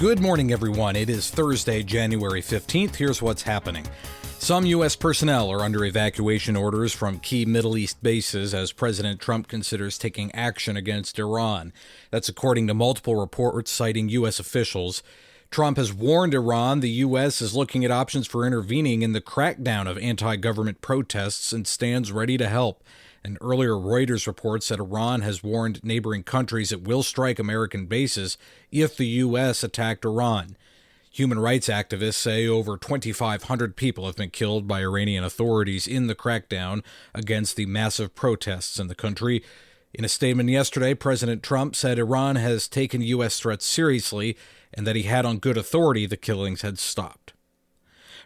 Good morning, everyone. It is Thursday, January 15th. Here's what's happening. Some U.S. personnel are under evacuation orders from key Middle East bases as President Trump considers taking action against Iran. That's according to multiple reports citing U.S. officials. Trump has warned Iran the U.S. is looking at options for intervening in the crackdown of anti-government protests and stands ready to help. An earlier Reuters report said Iran has warned neighboring countries it will strike American bases if the U.S. attacked Iran. Human rights activists say over 2,500 people have been killed by Iranian authorities in the crackdown against the massive protests in the country. In a statement yesterday, President Trump said Iran has taken U.S. threats seriously and that he had on good authority the killings had stopped.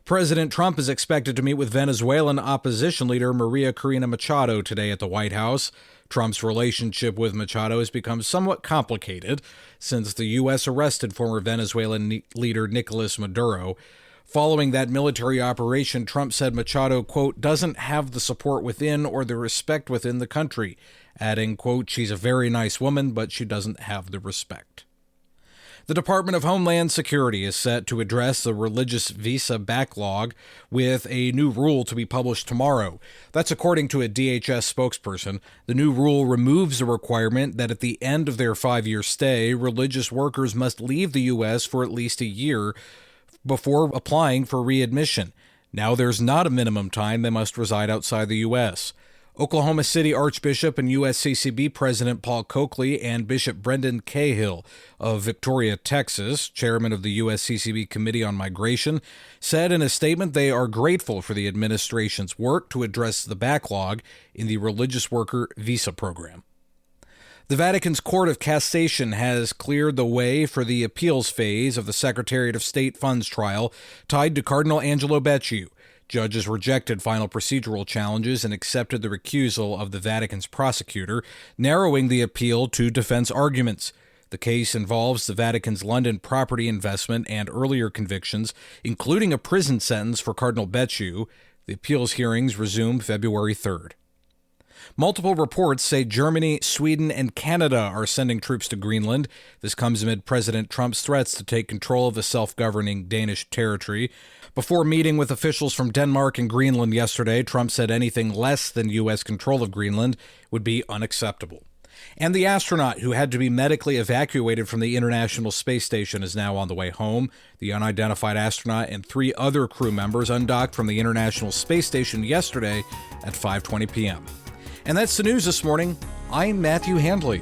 President Trump is expected to meet with Venezuelan opposition leader Maria Corina Machado today at the White House. Trump's relationship with Machado has become somewhat complicated since the U.S. arrested former Venezuelan leader Nicolas Maduro. Following that military operation, Trump said Machado, quote, doesn't have the support within or the respect within the country, adding, quote, she's a very nice woman, but she doesn't have the respect. The Department of Homeland Security is set to address the religious visa backlog with a new rule to be published tomorrow. That's according to a DHS spokesperson. The new rule removes the requirement that at the end of their 5-year stay, religious workers must leave the U.S. for at least a year before applying for readmission. Now there's not a minimum time they must reside outside the U.S. Oklahoma City Archbishop and USCCB President Paul Coakley and Bishop Brendan Cahill of Victoria, Texas, chairman of the USCCB Committee on Migration, said in a statement they are grateful for the administration's work to address the backlog in the religious worker visa program. The Vatican's Court of Cassation has cleared the way for the appeals phase of the Secretariat of State funds trial tied to Cardinal Angelo Becciu. Judges rejected final procedural challenges and accepted the recusal of the Vatican's prosecutor, narrowing the appeal to defense arguments. The case involves the Vatican's London property investment and earlier convictions, including a prison sentence for Cardinal Becciu. The appeals hearings resume February 3rd. Multiple reports say Germany, Sweden, and Canada are sending troops to Greenland. This comes amid President Trump's threats to take control of the self-governing Danish territory. Before meeting with officials from Denmark and Greenland yesterday, Trump said anything less than U.S. control of Greenland would be unacceptable. And the astronaut who had to be medically evacuated from the International Space Station is now on the way home. The unidentified astronaut and 3 other crew members undocked from the International Space Station yesterday at 5:20 p.m. And that's the news this morning. I'm Matthew Handley.